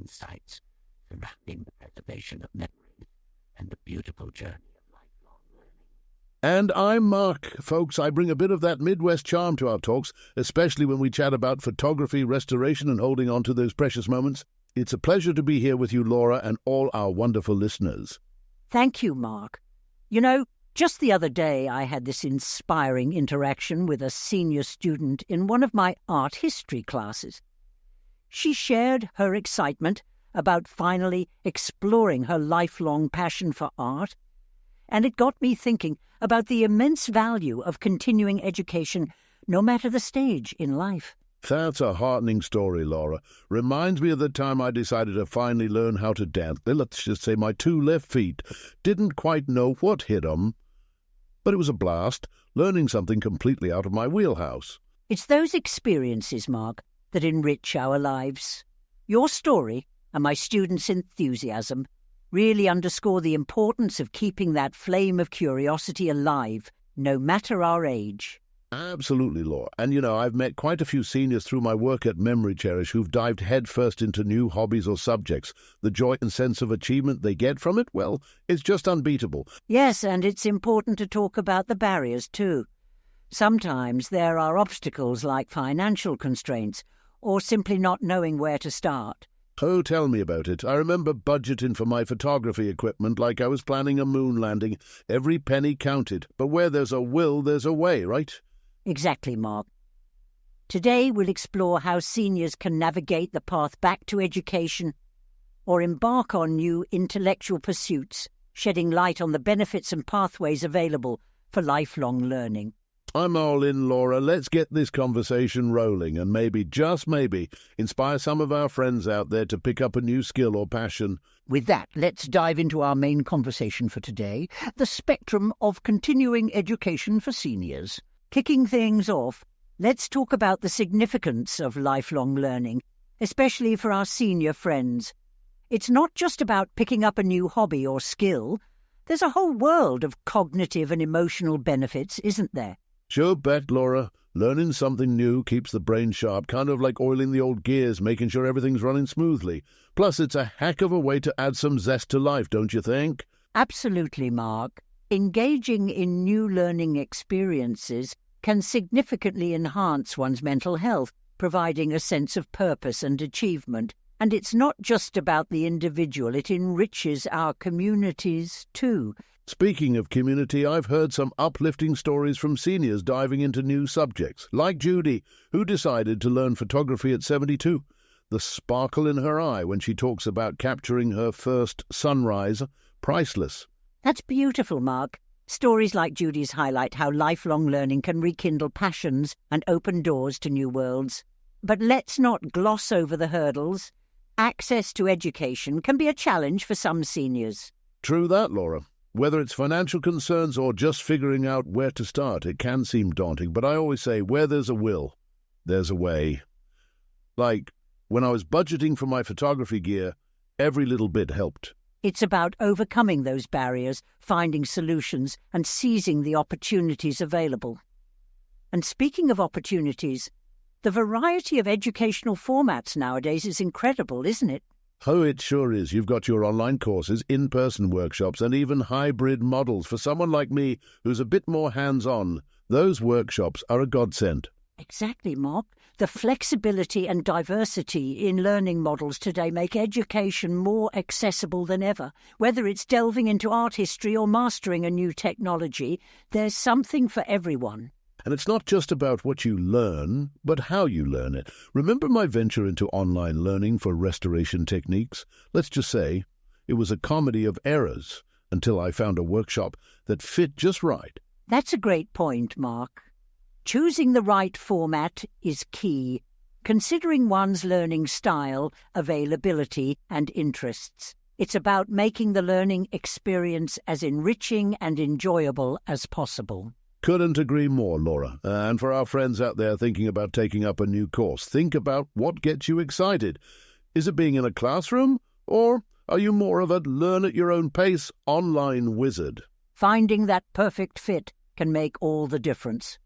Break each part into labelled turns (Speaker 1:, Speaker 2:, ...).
Speaker 1: insights surrounding the preservation of memories and the beautiful journey of lifelong learning.
Speaker 2: And I'm Mark. Folks, I bring a bit of that Midwest charm to our talks, especially when we chat about photography, restoration, and holding on to those precious moments. It's a pleasure to be here with you, Laura, and all our wonderful listeners.
Speaker 3: Thank you, Mark. You know, just the other day I had this inspiring interaction with a senior student in one of my art history classes. She shared her excitement about finally exploring her lifelong passion for art, and it got me thinking about the immense value of continuing education, no matter the stage in life.
Speaker 2: That's a heartening story, Laura. Reminds me of the time I decided to finally learn how to dance. Let's just say my two left feet didn't quite know what hit 'em. But it was a blast, learning something completely out of my wheelhouse.
Speaker 3: It's those experiences, Mark, that enrich our lives. Your story and my students' enthusiasm really underscore the importance of keeping that flame of curiosity alive, no matter our age.
Speaker 2: Absolutely, Laura. And, I've met quite a few seniors through my work at MemoryCherish who've dived headfirst into new hobbies or subjects. The joy and sense of achievement they get from it, well, it's just unbeatable.
Speaker 3: Yes, and it's important to talk about the barriers too. Sometimes there are obstacles like financial constraints or simply not knowing where to start.
Speaker 2: Oh, tell me about it. I remember budgeting for my photography equipment like I was planning a moon landing. Every penny counted. But where there's a will, there's a way, right?
Speaker 3: Exactly, Mark. Today we'll explore how seniors can navigate the path back to education or embark on new intellectual pursuits, shedding light on the benefits and pathways available for lifelong learning.
Speaker 2: I'm all in, Laura. Let's get this conversation rolling and maybe, just maybe, inspire some of our friends out there to pick up a new skill or passion.
Speaker 3: With that, let's dive into our main conversation for today, the spectrum of continuing education for seniors. Kicking things off, let's talk about the significance of lifelong learning, especially for our senior friends. It's not just about picking up a new hobby or skill. There's a whole world of cognitive and emotional benefits, isn't there?
Speaker 2: Sure bet, Laura. Learning something new keeps the brain sharp, kind of like oiling the old gears, making sure everything's running smoothly. Plus, it's a heck of a way to add some zest to life, don't you think?
Speaker 3: Absolutely, Mark. Engaging in new learning experiences can significantly enhance one's mental health, providing a sense of purpose and achievement. And it's not just about the individual, it enriches our communities too.
Speaker 2: Speaking of community, I've heard some uplifting stories from seniors diving into new subjects, like Judy, who decided to learn photography at 72. The sparkle in her eye when she talks about capturing her first sunrise, priceless.
Speaker 3: That's beautiful, Mark. Stories like Judy's highlight how lifelong learning can rekindle passions and open doors to new worlds. But let's not gloss over the hurdles. Access to education can be a challenge for some seniors.
Speaker 2: True that, Laura. Whether it's financial concerns or just figuring out where to start, it can seem daunting. But I always say, where there's a will, there's a way. Like, when I was budgeting for my photography gear, every little bit helped.
Speaker 3: It's about overcoming those barriers, finding solutions, and seizing the opportunities available. And speaking of opportunities, the variety of educational formats nowadays is incredible, isn't it?
Speaker 2: Oh, it sure is. You've got your online courses, in-person workshops, and even hybrid models. For someone like me, who's a bit more hands-on, those workshops are a godsend.
Speaker 3: Exactly, Mark. The flexibility and diversity in learning models today make education more accessible than ever. Whether it's delving into art history or mastering a new technology, there's something for everyone.
Speaker 2: And it's not just about what you learn, but how you learn it. Remember my venture into online learning for restoration techniques? Let's just say it was a comedy of errors until I found a workshop that fit just right.
Speaker 3: That's a great point, Mark. Choosing the right format is key, considering one's learning style, availability, and interests. It's about making the learning experience as enriching and enjoyable as possible.
Speaker 2: Couldn't agree more, Laura. And for our friends out there thinking about taking up a new course, think about what gets you excited. Is it being in a classroom, or are you more of a learn-at-your-own-pace online wizard?
Speaker 3: Finding that perfect fit can make all the difference.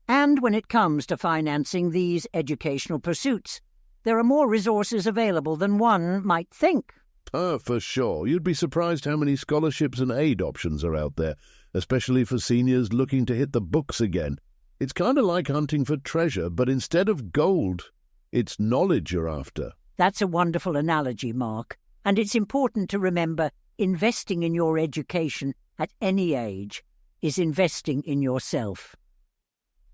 Speaker 3: And when it comes to financing these educational pursuits, There are more resources available than one might think.
Speaker 2: Oh, for sure. You'd be surprised how many scholarships and aid options are out there, especially for seniors looking to hit the books again. It's kind of like hunting for treasure, but instead of gold, it's knowledge you're after.
Speaker 3: That's a wonderful analogy, Mark. And it's important to remember investing in your education at any age is investing in yourself.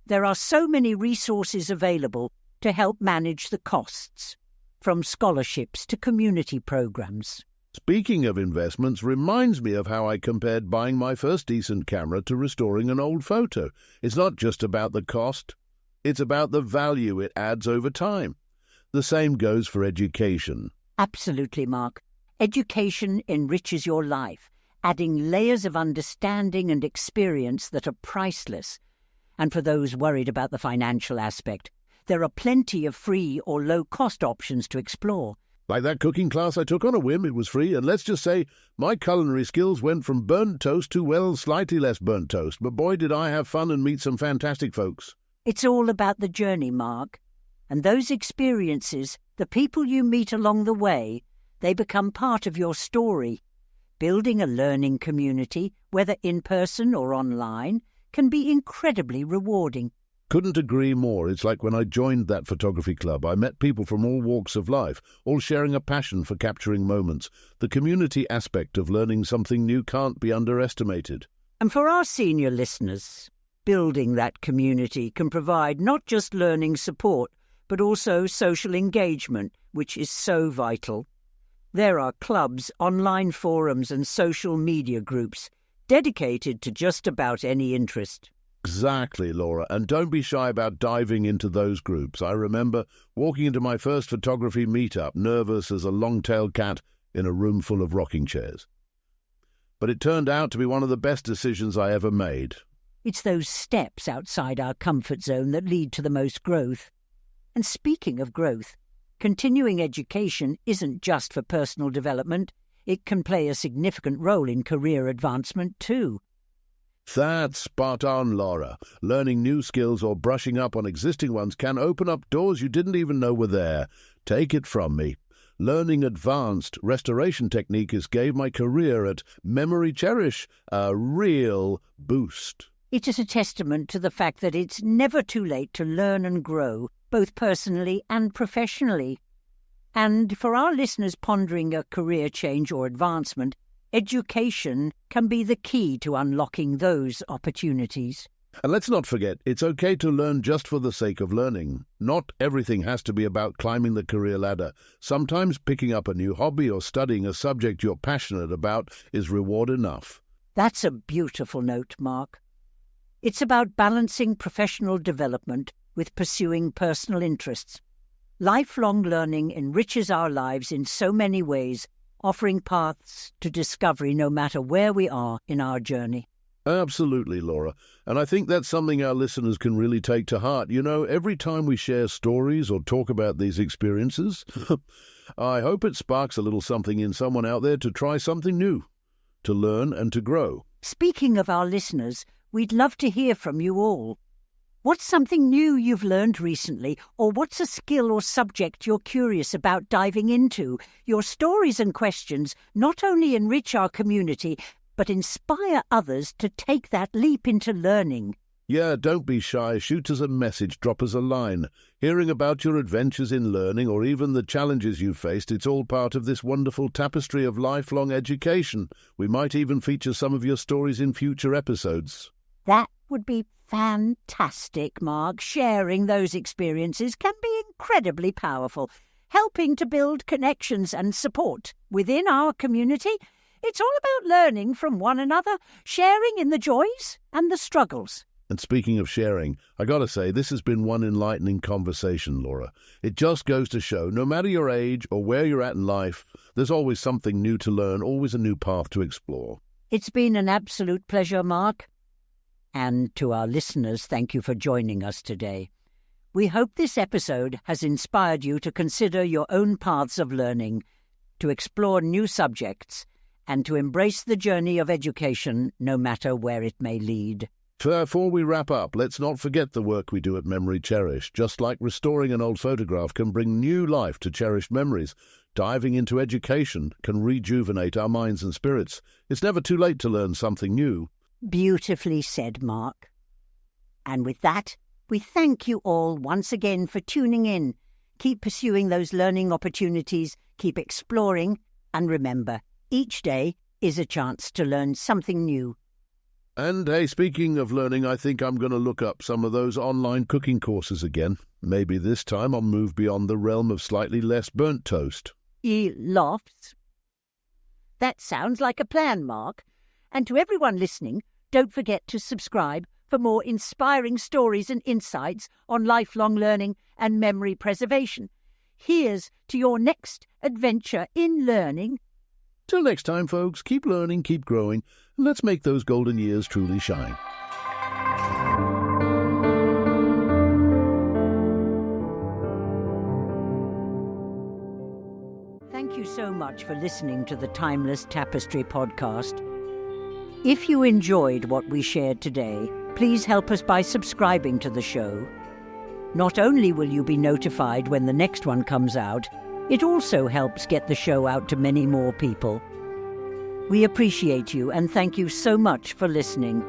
Speaker 3: There are so many resources available to help manage the costs, from scholarships to community programs.
Speaker 2: Speaking of investments reminds me of how I compared buying my first decent camera to restoring an old photo. It's not just about the cost, it's about the value it adds over time. The same goes for education.
Speaker 3: Absolutely, Mark. Education enriches your life, adding layers of understanding and experience that are priceless. And for those worried about the financial aspect, there are plenty of free or low-cost options to explore.
Speaker 2: Like that cooking class I took on a whim, it was free, and let's just say my culinary skills went from burnt toast to, well, slightly less burnt toast. But boy, did I have fun and meet some fantastic folks.
Speaker 3: It's all about the journey, Mark. And those experiences, the people you meet along the way, they become part of your story. Building a learning community, whether in person or online, can be incredibly rewarding.
Speaker 2: Couldn't agree more. It's like when I joined that photography club. I met people from all walks of life, all sharing a passion for capturing moments. The community aspect of learning something new can't be underestimated.
Speaker 3: And for our senior listeners, building that community can provide not just learning support, but also social engagement, which is so vital. There are clubs, online forums and social media groups dedicated to just about any interest.
Speaker 2: Exactly, Laura, and don't be shy about diving into those groups. I remember walking into my first photography meetup, nervous as a long-tailed cat in a room full of rocking chairs. But it turned out to be one of the best decisions I ever made.
Speaker 3: It's those steps outside our comfort zone that lead to the most growth. And speaking of growth, continuing education isn't just for personal development. It can play a significant role in career advancement too.
Speaker 2: That's spot on, Laura. Learning new skills or brushing up on existing ones can open up doors you didn't even know were there. Take it from me. Learning advanced restoration techniques gave my career at MemoryCherish a real boost.
Speaker 3: It is a testament to the fact that it's never too late to learn and grow, both personally and professionally. And for our listeners pondering a career change or advancement, education can be the key to unlocking those opportunities.
Speaker 2: And let's not forget, it's okay to learn just for the sake of learning. Not everything has to be about climbing the career ladder. Sometimes picking up a new hobby or studying a subject you're passionate about is reward enough.
Speaker 3: That's a beautiful note, Mark. It's about balancing professional development with pursuing personal interests. Lifelong learning enriches our lives in so many ways, offering paths to discovery no matter where we are in our journey.
Speaker 2: Absolutely, Laura. And I think that's something our listeners can really take to heart. You know, every time we share stories or talk about these experiences, I hope it sparks a little something in someone out there to try something new, to learn and to grow.
Speaker 3: Speaking of our listeners, we'd love to hear from you all. What's something new you've learned recently, or what's a skill or subject you're curious about diving into? Your stories and questions not only enrich our community, but inspire others to take that leap into learning.
Speaker 2: Yeah, don't be shy. Shoot us a message, drop us a line. Hearing about your adventures in learning or even the challenges you've faced, it's all part of this wonderful tapestry of lifelong education. We might even feature some of your stories in future episodes.
Speaker 3: That would be fantastic, Mark. Sharing those experiences can be incredibly powerful, helping to build connections and support within our community. It's all about learning from one another, sharing in the joys and the struggles.
Speaker 2: And speaking of sharing, I gotta say, this has been one enlightening conversation, Laura. It just goes to show, no matter your age or where you're at in life, there's always something new to learn, always a new path to explore.
Speaker 3: It's been an absolute pleasure, Mark. And to our listeners, thank you for joining us today. We hope this episode has inspired you to consider your own paths of learning, to explore new subjects, and to embrace the journey of education no matter where it may lead.
Speaker 2: Before we wrap up, let's not forget the work we do at Memory Cherish. Just like restoring an old photograph can bring new life to cherished memories, diving into education can rejuvenate our minds and spirits. It's never too late to learn something new.
Speaker 3: Beautifully said, Mark. And with that, we thank you all once again for tuning in. Keep pursuing those learning opportunities, keep exploring, and remember, each day is a chance to learn something new.
Speaker 2: And hey, speaking of learning, I think I'm going to look up some of those online cooking courses again. Maybe this time I'll move beyond the realm of slightly less burnt toast.
Speaker 3: Lofts? That sounds like a plan, Mark. And to everyone listening, don't forget to subscribe for more inspiring stories and insights on lifelong learning and memory preservation. Here's to your next adventure in learning.
Speaker 2: Till next time, folks, keep learning, keep growing, and let's make those golden years truly shine.
Speaker 3: Thank you so much for listening to the Timeless Tapestry podcast. If you enjoyed what we shared today, please help us by subscribing to the show. Not only will you be notified when the next one comes out, it also helps get the show out to many more people. We appreciate you and thank you so much for listening.